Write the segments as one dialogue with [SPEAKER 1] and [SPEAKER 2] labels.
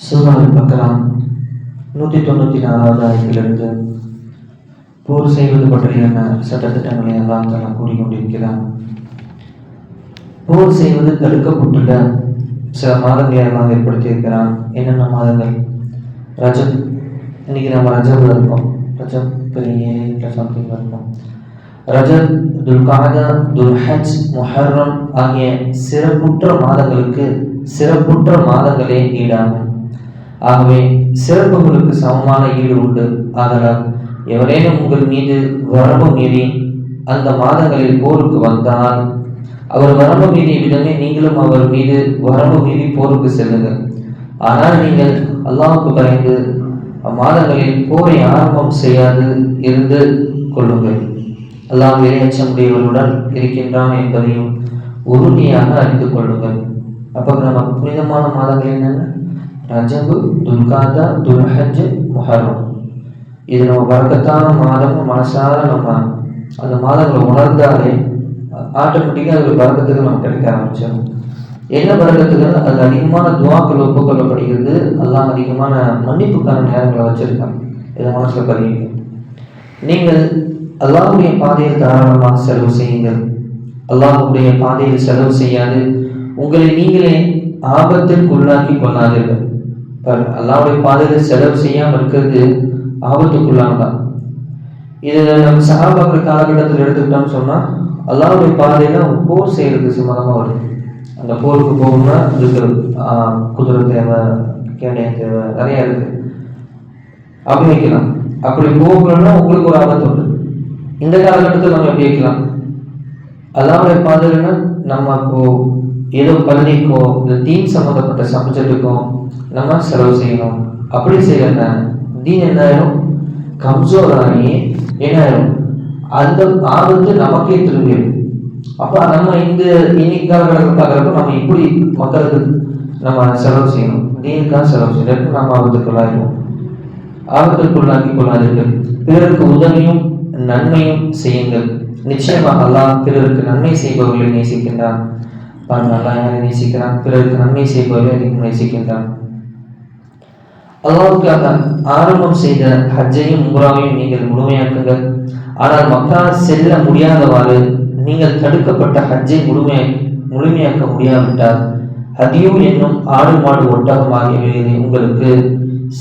[SPEAKER 1] சூரா பக்ரா 194வது ஆயத்திலிருந்து போர் செய்வது பற்றியான சட்டத்திட்டங்களை அல்லாஹ் தஆலா கூறிக்கொண்டிருக்கிறார். போர் செய்வது தடுக்கப்பட்டுள்ள சில மாதங்களை அல்லாஹ் ஏற்படுத்தியிருக்கிறான். என்னென்ன மாதங்கள்? ரஜப். இன்னைக்கு நம்ம ரஜப்ல இருக்கோம். ரஜப் பெரிய சம்திங் இருக்கோம். ரஜப், துல்காதா, துல்ஹஜ், முஹர்ரம் ஆகிய சிறப்புற்ற மாதங்களுக்கு சிறப்புற்ற மாதங்களே ஈடாகும். ஆகவே சிறப்புகளுக்கு சமமான ஈடு உண்டு. ஆதலால் எவரேனும் உங்கள் மீது வரம்பு மீறி அந்த மாதங்களில் போருக்கு வந்தால் அவர் வரம்பு மீறிய விதமே நீங்களும் அவர் மீது வரம்பு மீறி போருக்கு செல்லுங்கள். ஆனால் நீங்கள் அல்லாஹ்வுக்கு பயந்து அம்மாதங்களில் போரை ஆரம்பம் செய்யாது இருந்து கொள்ளுங்கள். அல்லாஹ் இறையச்சமுடையவர்களுடன் இருக்கின்றான் என்பதையும் உறுதியாக அறிந்து கொள்ளுங்கள். அப்போ நம்ம புனிதமான மாதங்கள் என்னென்ன? ரஜபு, துல்காதா, துல்ஹஜ், முஹர்ரம். இது நம்ம பரக்கத்தான மாதம். மனசார நம்ம அந்த மாதங்களை உணர்ந்தாலே ஆட்டோமேட்டிக்காக அது பரக்கத்துக்கு நமக்கு கிடைக்க ஆரம்பிச்சிடும். என்ன பரக்கத்துக்கு? அது அதிகமான துவாக்கள் ஒப்புக்கொள்ளப்படுகிறது. அல்லாஹ் அதிகமான மன்னிப்புக்கான நேரங்களை வச்சிருக்காங்க. இதை மனசில் பதிவுங்க. நீங்கள் அல்லாஹ்வுடைய பாதையில் தாராளமாக செலவு செய்யுங்கள். அல்லாஹ்வுடைய பாதையில் செலவு செய்யாது உங்களை நீங்களே ஆபத்திற்கு உள்ளாக்கி கொள்ளாதீர்கள். அல்லாஹ்வுடைய பாதையில் செலவு செய்யாமல் இருக்கிறது ஆபத்துக்குள்ளானதான். இது நம்ம சஹாபாக்கள் காலகட்டத்தில் எடுத்துக்கிட்டோம்னு சொன்னால் அல்லாஹ்வுடைய பாதையில் அவங்க போர் செய்யறதுக்கு சம்மந்தமாக வருது. அந்த போருக்கு போகணும்னா அதுக்கு குதிரை தேவை, கேடயம் தேவை, நிறையா இருக்குது. அப்படி வைக்கலாம். அப்படி போகணும்னா உங்களுக்கு ஒரு ஆபத்து உண்டு. இந்த காலகட்டத்தில் நம்ம எப்படி வைக்கலாம்? அல்லாஹ்வுடைய பாதையில்னா நம்ம இப்போ ஏதோ பள்ளிக்கோ இந்த தீன் சம்மந்தப்பட்ட சப்ஜெக்டுக்கும் நம்ம செலவு செய்யணும். அப்படி செய்யற தீன் என்ன ஆயிரும்? கம்சோர் ஆகி என்ன ஆயிரும்? அந்த ஆபத்து நமக்கே திரும்பிடும். அப்போ நம்ம இந்த இன்னைக்கு காலகட்டத்தில் பார்க்குறப்ப நம்ம இப்படி மக்களுக்கு நம்ம செலவு செய்யணும். தீனுக்காக செலவு செய்யறதுக்கு நம்ம ஆபத்துக்குள்ளாயிரும். ஆபத்துக்குள்ளாக்கி கொள்ளாதீர்கள். பிறருக்கு உதவியும் நன்மையும் செய்யுங்கள். நிச்சயமாக அல்லாஹ் பிறருக்கு நன்மை செய்பவர்களை நேசிக்கின்றான். அல்லாஹ் யாரை நேசிக்கிறான்? பிறருக்கு நன்மை செய்பவர்களை அதிகம் நேசிக்கின்றான். அல்லாஹ்வுக்காக ஆரம்பம் செய்த ஹஜ்ஜையும் உம்ராவையும் நீங்கள் முழுமையாக்குங்கள். ஆனால் மக்கா செல்ல முடியாதவாறு நீங்கள் தடுக்கப்பட்ட ஹஜ்ஜை முழுமையாக்க முடியாவிட்டால் ஹதியூ என்னும் ஆடு மாடு ஒட்டகம் ஆகியவை உங்களுக்கு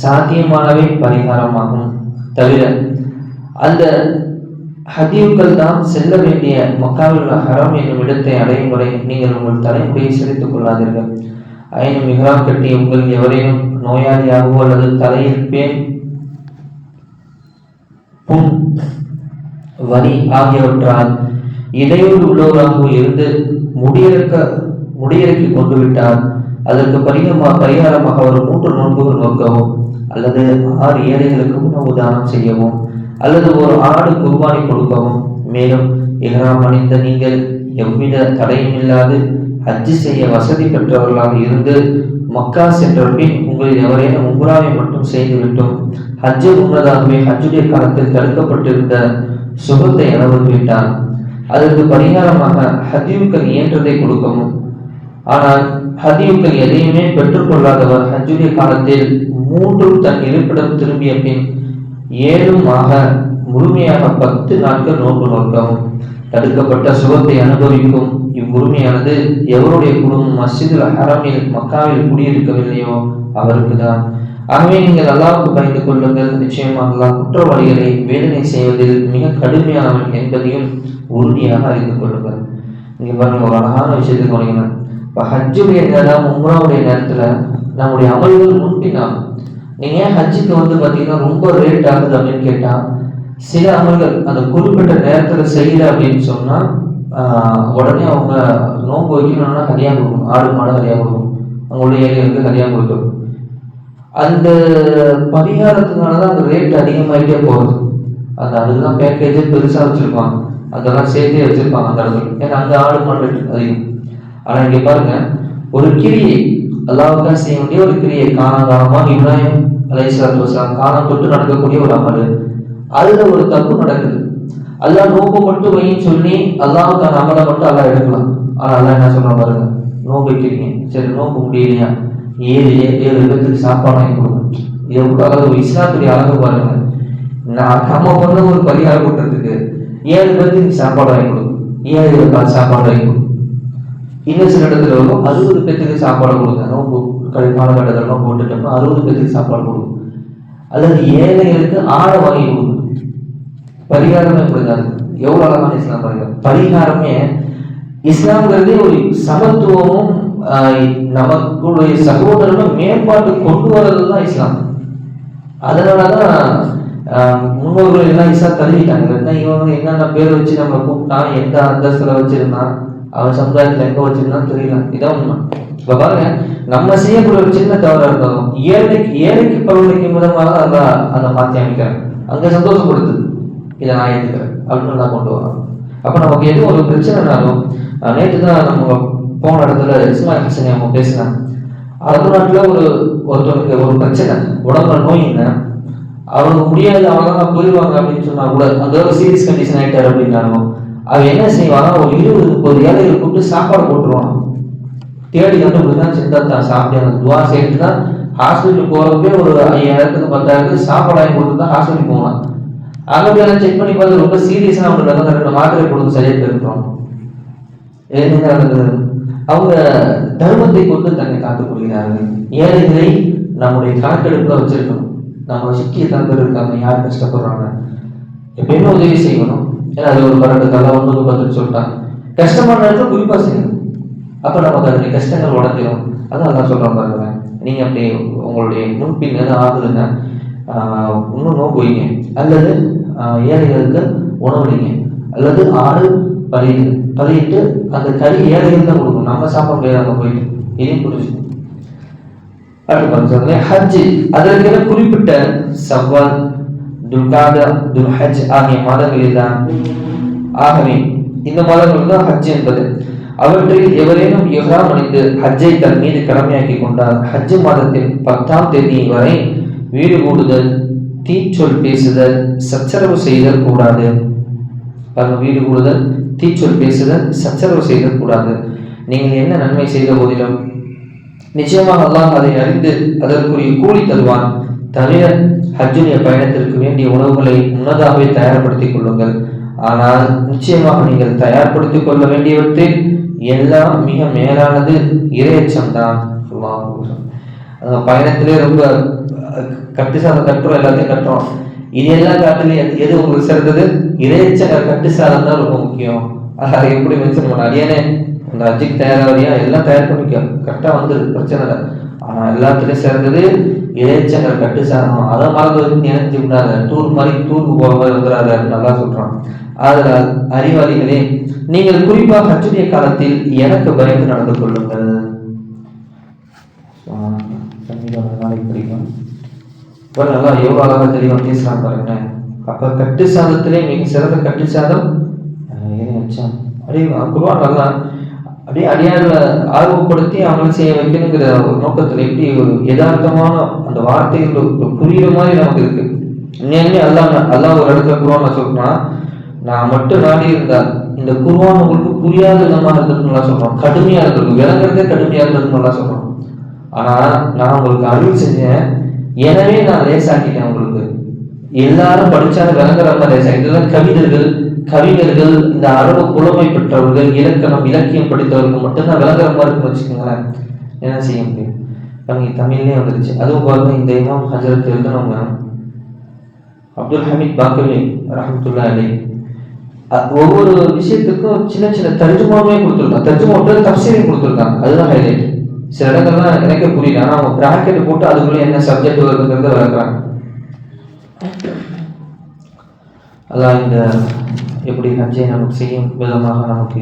[SPEAKER 1] சாத்தியமானவை பரிகாரமாகும். தவிர அந்த ஹதியூக்கள் தான் செல்ல வேண்டிய மக்காவில் உள்ள ஹரம் என்னும் இடத்தை அடையும் வரை நீங்கள் உங்கள் தலைமுறையை செலுத்திக் கொள்ளாதீர்கள். ஐனும் மிஹ்ராப் கட்டிய உங்கள் எவரேனும் நோயாளியாகவோ அல்லது தலையில் பேன், புண், வலி ஆகியவற்றால் இடையூறு உள்ளவராகவோ இருந்து முடியிறக்கி கொண்டு விட்டால் அதற்கு பரிகாரமாக ஒரு 3 நோன்புகள் நோக்கவும் அல்லது 6 ஏழைகளுக்கு உணவு தானம் செய்யவும் அல்லது ஒரு ஆடு குர்பானி கொடுக்கவும். மேலும் இஹ்ராம் அணிந்த நீங்கள் எவ்வித தடையும் இல்லாது ஹஜ் செய்ய வசதி பெற்றவர்களாக இருந்து மக்கா சென்ற பின் உங்களில் எவரேனும் உம்ராவை மட்டும் செய்துவிட்டும் ஹஜ்ஜை முன்னதாகவே ஹஜ்ஜுடைய காலத்தில் தடுக்கப்பட்டிருந்த சுகத்தை அனுபவித்தார். அதற்கு பரிகாரமாக ஹதியூக்கள் இயன்றதை கொடுக்கவும். ஆனால் ஹதியூக்கள் எதையுமே பெற்றுக்கொள்ளாதவர் ஹஜ்ஜுடைய காலத்தில் 3 தன் இருப்பிடம் திரும்பிய பின் 7 முழுமையாக 10 நாட்கள் நோன்பு நோக்கவும். தடுக்கப்பட்ட சுகத்தை அனுபவிக்கும் இவ்வுரிமையானது எவருடைய குடும்பம் மஸ்ஜிதுல் ஹரமில் மக்காவில் குடியிருக்கவில்லையோ அவருக்கு தான். ஆகவே நீங்கள் அல்லாஹ்வுக்கு பயந்து கொள்ளுங்கள். நிச்சயமாக அல்லாஹ் குற்றவாளிகளை வேதனை செய்வதில் மிக கடுமையானவன் என்பதையும் உறுதியாக அறிந்து கொள்ளுங்கள். இங்கே பாருங்க, ஒரு அழகான விஷயத்துக்கு போனீங்கன்னா இப்போ ஹஜ்ஜுடைய நேரம், உம்ராவுடைய நேரத்தில் நம்முடைய அமல்கள் முன்பினாகும். நீங்கள் ஏன் ஹஜ்ஜுக்கு பார்த்தீங்கன்னா ரொம்ப ரேட் ஆகுது அப்படின்னு கேட்டால், சில அமல்கள் அந்த குறிப்பிட்ட நேரத்தில் செய்யல அப்படின்னு சொன்னால் உடனே அவங்க நோன்பு வைக்கணும்னா கல்யாணம் கொடுக்கணும். ஆடு மாடு கல்யாணம் கொடுக்கணும். அவங்களுடைய ஏரியாவுக்கு கல்யாணம் கொடுக்கணும். அந்த பரிகாரத்தினால தான் அந்த ரேட் அதிகமாகிட்டே போகுது. அதுதான் பேக்கேஜே பெருசாக வச்சுருப்பாங்க. அதெல்லாம் சேர்த்தே வச்சுருப்பாங்க அந்த இடத்துல. ஏன்னா அந்த ஆடு மாடு ரேட் அதிகம். ஆனால் இங்கே பாருங்க, ஒரு கிரியை அல்லாஹ்வுக்காக செய்ய வேண்டிய ஒரு கிரியை காலங்காலமாக இப்ராஹிம் அலைஹிஸ்ஸலாத்து வஸலாம் காலம் தொட்டு நடக்கக்கூடிய ஒரு அமல். அதுல ஒரு தப்பு நடக்குது. அல்லாஹ் நோம்பு மட்டும் வைன்னு சொல்லி அல்லாஹ்வுக்கான அமலை மட்டும் அல்லாஹ் எடுக்கலாம். ஆனால் அல்லாஹ் என்ன சொல்றான் பாருங்க, நோம்பு வைக்கிறீங்க, சரி நோம்பு முடியலையா, ஏழு பேருக்கு சாப்பாடு வாங்கி கொடுக்கணும். எவ்வளோ அழகு, இஸ்லாத்துடைய அழகு பாருங்க. நம்ம பண்ண ஒரு பரிகாரம் கூட்டத்துக்கு 7 பேருக்கு நீ சாப்பாடு வாங்கி கொடுக்கும், 7 சாப்பாடு வாங்கி கொடுக்கும். இன்னும் சில இடத்துல வரும் 60 பேருக்கு சாப்பாடு கொடுங்க. நோம்பு காலகட்டத்தில் நோம்பு போட்டுட்டோம்னா 60 பேருக்கு சாப்பாடு கொடுக்கும். அல்லது ஏழைகளுக்கு ஆடை வாங்கி கொடுக்கும். பரிகாரமே கொடுக்காது. எவ்வளவு அழகான இஸ்லாம் பரிகாரம். பரிகாரமே இஸ்லாம்ங்கிறதே ஒரு சமத்துவமும் நமக்குடைய சகோதரனும் மேம்பாட்டு கொண்டு வர்றதுதான் இஸ்லாம். அதனாலதான் முன்னோர்கள் எல்லாம் இஸ்லாம் தழுவிட்டாங்க. இவங்க என்னென்ன பேர் வச்சு நம்மளை கூப்பிட்டான், எந்த அந்தஸ்துல வச்சிருந்தான், அவன் சமுதாயத்துல எங்க வச்சிருந்தான்னு தெரியல. இதான் உண்மை. இப்ப பாருங்க, நம்ம செய்யக்கூடிய ஒரு சின்ன தவறா இருந்தாலும் ஏழைக்கு பருவலைக்கு முதமாக அதை மாற்றி அமைக்கிறேன், அங்க சந்தோஷப்படுத்துது, இதை நான் ஏற்றுக்கிறேன் அப்படின்னு நான் கொண்டு வரோம். அப்ப நமக்கு எதுவும் ஒரு பிரச்சனைனாலும், நேற்று தான் நம்ம போன இடத்துல இஸ்மாயில் ஹசன் அவங்க பேசினாங்க. அரபு நாட்டுல ஒருத்தவனுக்கு ஒரு பிரச்சனை, உடம்புல நோயின்னு, அவங்க முடியாது, அவங்க போயிடுவாங்க அப்படின்னு சொன்னா கூட, அந்த ஒரு சீரியஸ் கண்டிஷன் ஆயிட்டாரு அப்படின்னாலும் அவன் என்ன செய்வானா, ஒரு 20-30 ஏழைகள் கூப்பிட்டு சாப்பாடு போட்டுருவான். தேடி கண்டுபிடிச்சான், சிந்தா தான் சாப்பிட்டு அந்த துவா சேர்த்து தான் ஹாஸ்பிட்டலுக்கு போறப்பே ஒரு 5000-10,000 சாப்பாடு வாங்கி கொடுத்து தான் ஹாஸ்பிட்டலுக்கு போவான். அங்கே செக் பண்ணி பார்த்து ரொம்ப சீரியஸா அவங்களுக்கு 2 மாத்திரை கொடுத்து சரியா போயிருக்கிறோம். அவங்க தர்மத்தை கொண்டு தன்னை காத்துக் கொள்கிறார்கள். ஏழைகளை நம்முடைய கணக்கெடுப்புல வச்சிருக்கணும். நம்ம சிக்கிய தந்தர் இருக்காங்க, யார் கஷ்டப்படுறாங்க, எப்பயுமே உதவி செய்யணும். ஏன்னா அது ஒரு பரட்டுக்கெல்லாம் 1-10 சொல்லிட்டாங்க. கஷ்டமான நேரத்தில் குறிப்பா செய்யணும். அப்ப நமக்கு அதனுடைய கஷ்டங்கள் உடஞ்சிடும். அதான் அதான் சொல்றோம் பாருங்க. நீங்க அப்படி உங்களுடைய முன்பின் எதுவும் ஆகுதுன்னா இன்னும் நோக்கு வைங்க, அல்லது ஏழைகளுக்கு உணவளிங்க, அல்லது ஆடு பலியிட்டு அந்த கறி ஏழைகள் தான் கொடுக்கணும், நம்ம சாப்பிட முடியாது. அங்கே போயிட்டு இதையும் புரிஞ்சுக்கணும். அடுத்து ஹஜ், அதற்கென குறிப்பிட்ட சவ்வால், துல்காதா, துல்ஹஜ் ஆகிய மாதங்களில் தான். ஆகவே இந்த மாதங்கள் தான் ஹஜ் என்பது. அவற்றில் எவரேனும் இஹ்ராம் அணிந்து ஹஜ்ஜை தன் மீது கடமையாக்கி கொண்டால் ஹஜ் மாதத்தின் 10ஆம் தேதி வரை வீடு கூடுதல், தீச்சொல் பேசுதல், சச்சரவு செய்தல் கூடாது. வீடு கூடுதல், தீச்சொல் பேசுதல், சச்சரவு செய்தல் கூடாது. நீங்கள் என்ன நன்மை செய்த போதிலும் நிச்சயமாக அல்லாஹ் அதை அறிந்து அதற்குரிய கூலி தருவான். தவிர ஹஜ்ஜுடைய பயணத்திற்கு வேண்டிய உணவுகளை முன்னதாகவே தயார்படுத்திக் கொள்ளுங்கள். ஆனால் நிச்சயமாக நீங்கள் தயார்படுத்திக் கொள்ள வேண்டியவற்றில் எல்லாம் மிக மேலானது இறையச்சம்தான். பயணத்திலே ரொம்ப கட்டுசாதம் கட்டுறோம், எல்லாத்தையும் கட்டுறோம். இது எல்லாம் காட்டிலே எது உங்களுக்கு சிறந்தது? இறையச்ச கட்டுசாதம் தான் ரொம்ப முக்கியம். அதை எப்படி மென்ஷன் பண்ண அடியானே, அந்த ஹஜ்ஜுக்கு தயாராகியா, எல்லாம் தயார் பண்ணிக்க, கரெக்டா வந்துரு, பிரச்சனை இல்லை. ஆனா எல்லாத்துலயும் சிறந்தது இறைச்சங்கள் கட்டுசாதம். அதை மறந்து நினைச்சு விடாத, டூருக்கு போற மாதிரி வந்துடாத, நல்லா சொல்றான். ஆதலால் அறிவாளிகளே, நீங்கள் குறிப்பாக ஹஜ்ஜுடைய காலத்தில் எனக்கு பயந்து நடந்து கொள்ளுங்கள். நல்லா எவ்வளவு அழகா தெளிவா பேசலாம் பாருங்க. அப்ப கட்டு சாதத்திலே மிக சிறந்த கட்டு சாதம் குர்ஆன் நல்லா அப்படியே அடியார்களை ஆர்வப்படுத்தி அவங்களை செய்ய வைக்கணுங்கிற ஒரு நோக்கத்துல எப்படி ஒரு யதார்த்தமான அந்த வார்த்தைகள் புரியுற மாதிரி நமக்கு இருக்கு. உண்மையாலுமே அல்லாஹ் ஒரு இடத்துல குர்ஆன்ல சொல்றா, நான் மட்டும் நாடி இருந்தால் இந்த குர்ஆன் உங்களுக்கு புரியாத விதமா இருந்திருக்குன்னு சொல்றோம், கடுமையா இருந்திருக்கும், விளங்குறதே கடுமையா இருந்திருக்குன்னு சொல்றோம். ஆனா நான் உங்களுக்கு அருள் செஞ்சேன், எனவே நான் லேசாக்கிட்டேன். உங்களுக்கு எல்லாரும் படிச்சாலும் விளங்குற மாதிரி லேசாக்கி. இதெல்லாம் கவிஞர்கள், இந்த அரபு புலமை பெற்றவர்கள், இலக்கியம் படித்தவர்கள் மட்டும்தான் விளங்குற மாதிரி இருக்குன்னு வச்சுக்கோங்களேன். என்ன செய்ய முடியும்? நமக்கு தமிழ்லேயே வந்துருச்சு. அதுவும் பாருங்க, இந்த இமாம் ஹஜரத் எழுதினவங்க அப்துல் ஹமீத் பாக்கவி ரஹ்மத்துல்லாஹி அலைஹி ஒவ்வொரு விஷயத்துக்கும் சின்ன சின்ன தர்ஜுமாவே கொடுத்துருக்காங்க, தர்ஜுமா தஃப்சீரையும் கொடுத்துருக்காங்க. அதுதான் ஹைலைட். சில இடங்கள்லாம் எனக்கே புரியல, ஆனா அவங்க பிராக்கெட் போட்டு அதுக்குள்ள என்ன சப்ஜெக்ட் வருதுங்கிறத விளக்குறாங்க. அதான் இந்த எப்படி ஹஜ்ஜை நமக்கு செய்யும் விதமாக நமக்கு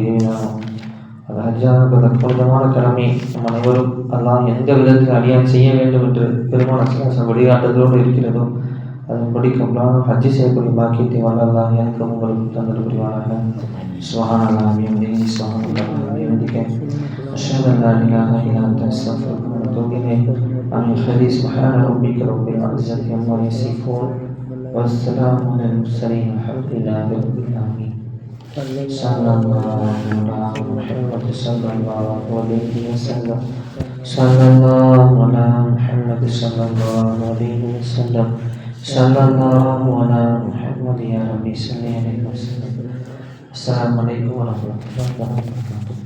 [SPEAKER 1] அது ஹஜ்ஜான புனிதமான கடமை நம் அனைவரும் அல்லாம் எந்த விதத்தில் அடியான் செய்ய வேண்டும் என்று பெருமான வழிகாட்டுதலோடு இருக்கிறதோ அதன்படி கபலான ஹஜ்ஜி செய்யக்கூடிய பாக்கியத்தை வளரலாம் எனக்கு உங்களுக்கு தந்தல் புரிவானாக. சுப்ஹானல்லாஹ் பிஹம்திஹி சுப்ஹானல்லாஹ் பிஹம்திஹி அஷ்ஹது அன் லா இலாஹா இல்லா அன்த அஸ்தக்ஃபிருக வ அத்தூபு இலைக். ஆமீன். சுப்ஹான ரப்பிக ரப்பில் இஸ்ஸத்தி அம்மா யசிஃபூன் والسلام على المرسلين والحمد لله رب العالمين. صلى الله على محمد صلى الله عليه وسلم. sallallahu ala Muhammad sallallahu alaihi wasallam, sallallahu ala Muhammad ya Rabbi sallallahu alaihi wasallam. Assalamualaikum warahmatullahi wabarakatuh.